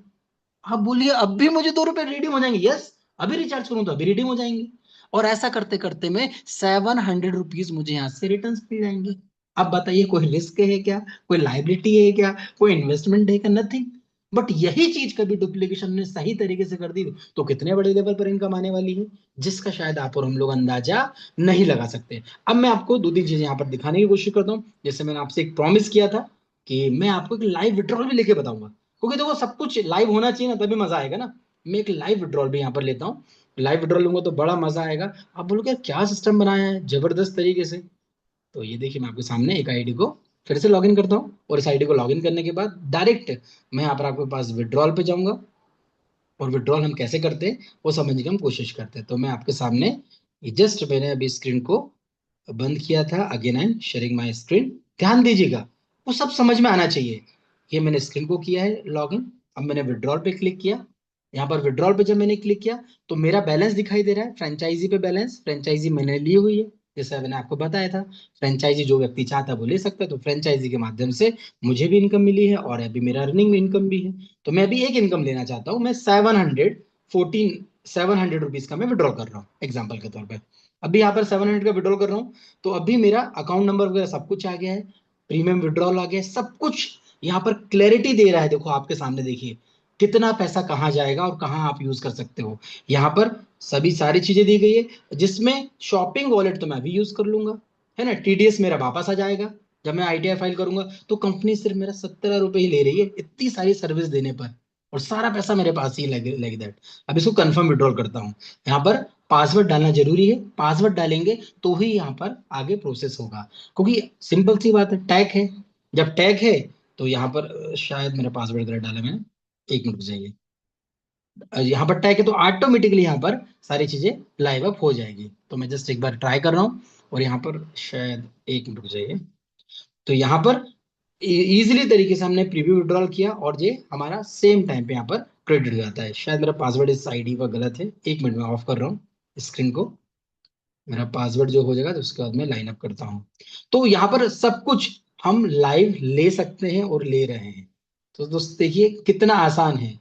आप बोलिए अब भी मुझे 2 रुपए रिडीम हो जाएंगे? यस, अभी रिचार्ज करूं तो अभी रिडीम हो जाएंगे। और ऐसा करते करते में 700 रुपीज मुझे यहां से रिटर्न मिल जाएंगे। अब बताइए कोई रिस्क है क्या, कोई लाइबिलिटी है क्या, कोई इन्वेस्टमेंट है क्या? नथिंग। बट यही चीज कभी डुप्लीकेशन ने सही तरीके से कर दी तो कितने बड़े लेवल पर इनकम आने वाली है, जिसका शायद आप और हम लोग अंदाजा नहीं लगा सकते। अब मैं आपको दो तीन चीजें यहाँ पर दिखाने की कोशिश करता हूँ। जैसे मैंने आपसे एक प्रॉमिस किया था कि मैं आपको एक लाइव विड्रॉल भी लेके बताऊंगा, क्योंकि देखो सब कुछ लाइव होना चाहिए ना, तभी मजा आएगा ना। मैं एक लाइव विड्रॉल भी यहाँ पर लेता हूँ। लाइव विड्रॉल लूंगा तो बड़ा मजा आएगा। आप बोलोगे यार क्या सिस्टम बनाया है जबरदस्त तरीके से। तो ये देखिए मैं आपके सामने एक आईडी को फिर से लॉगिन करता हूँ और इस आईडी को लॉगिन करने के बाद डायरेक्ट मैं यहाँ पर आपके पास विड्रॉल पे जाऊंगा। और विड्रॉल हम कैसे करते हैं वो समझने की हम कोशिश करते हैं। तो मैं आपके सामने जस्ट मैंने अभी स्क्रीन को बंद किया था। Again I am sharing my screen. ध्यान दीजिएगा, वो सब समझ में आना चाहिए। ये मैंने स्क्रीन को किया है लॉगिन। अब मैंने विड्रॉल पे क्लिक किया। यहाँ पर विड्रॉल पे जब मैंने क्लिक किया तो मेरा बैलेंस दिखाई दे रहा है फ्रेंचाइजी पे। बैलेंस फ्रेंचाइजी मैंने ली हुई है, जैसे मैंने आपको बताया था। फ्रेंचाइजी जो व्यक्ति चाहता है वो ले सकता है। तो फ्रेंचाइजी के माध्यम से मुझे भी इनकम मिली है और अभी मेरा अर्निंग में इनकम भी है। तो मैं अभी एक इनकम लेना चाहता हूँ। मैं 700 रुपीज का मैं विड्रॉल कर रहा हूँ एग्जाम्पल के तौर पर। अभी यहाँ पर 700 का विड्रॉल कर रहा हूँ। तो अभी मेरा अकाउंट नंबर वगैरह सब कुछ आ गया है, प्रीमियम विड्रॉल आ गया है, सब कुछ यहाँ पर क्लैरिटी दे रहा है। देखो आपके सामने देखिए कितना पैसा कहाँ जाएगा और कहाँ आप यूज कर सकते हो। यहाँ पर सभी सारी चीजें दी गई है, जिसमें शॉपिंग वॉलेट तो मैं अभी यूज कर लूंगा, है ना। टीडीएस मेरा वापस आ जाएगा जब मैं आईटीआर फाइल करूंगा। तो कंपनी सिर्फ मेरा 17 रुपए ही ले रही है इतनी सारी सर्विस देने पर, और सारा पैसा मेरे पास ही लाइक दैट। अब इसको कंफर्म विड्रॉल करता हूँ। यहाँ पर पासवर्ड डालना जरूरी है। पासवर्ड डालेंगे तो ही यहाँ पर आगे प्रोसेस होगा, क्योंकि सिंपल सी बात है, टैग है। जब टैग है तो यहाँ पर शायद मेरा पासवर्ड गलत डाला मैंने, एक मिनट चाहिए। यहाँ पर टैग है तो ऑटोमेटिकली यहाँ पर सारी चीजें लाइव अप हो जाएगी। तो मैं जस्ट एक बार ट्राई कर रहा हूँ और यहाँ पर शायद एक मिनट चाहिए। तो यहाँ पर इजीली तरीके से हमने प्रीव्यू विड्रॉल किया और ये हमारा सेम टाइम पे यहाँ पर क्रेडिट हो जाता है। शायद मेरा पासवर्ड इस आईडी का गलत है, एक मिनट में ऑफ कर रहा हूँ स्क्रीन को। मेरा पासवर्ड जो हो जाएगा तो उसके बाद मैं लाइन अप करता हूँ। तो यहाँ पर सब कुछ हम लाइव ले सकते हैं और ले रहे हैं। तो दोस्त देखिए कितना आसान है।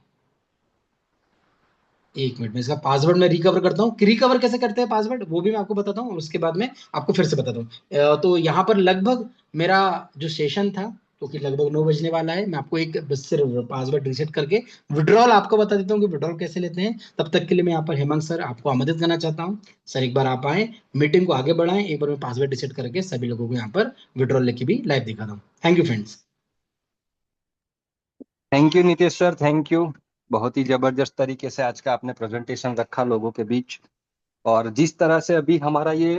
एक मिनट में इसका पासवर्ड मैं रिकवर करता हूँ। रिकवर कैसे करते हैं पासवर्ड वो भी मैं आपको बताता हूँ और उसके बाद में आपको फिर से बताता हूँ। तो यहाँ पर लगभग मेरा जो सेशन था तो कि लगभग 9 बजने वाला है। मैं आपको एक बस सिर्फ पासवर्ड रिसेट करके विड्रॉल आपको बता देता हूँ कि विड्रॉल कैसे लेते हैं। तब तक के लिए मैं यहाँ पर हेमंत सर आपको आमंत्रित करना चाहता हूँ। सर एक बार आप आए, मीटिंग को आगे बढ़ाएं। एक बार मैं पासवर्ड रिसेट करके सभी लोगों को यहाँ पर विड्रॉल लेके भी लाइव दिखाता हूँ। Thank you friends. Thank you Nitish sir, thank you. बहुत ही जबरदस्त तरीके से आज का आपने प्रेजेंटेशन रखा लोगों के बीच। और जिस तरह से अभी हमारा ये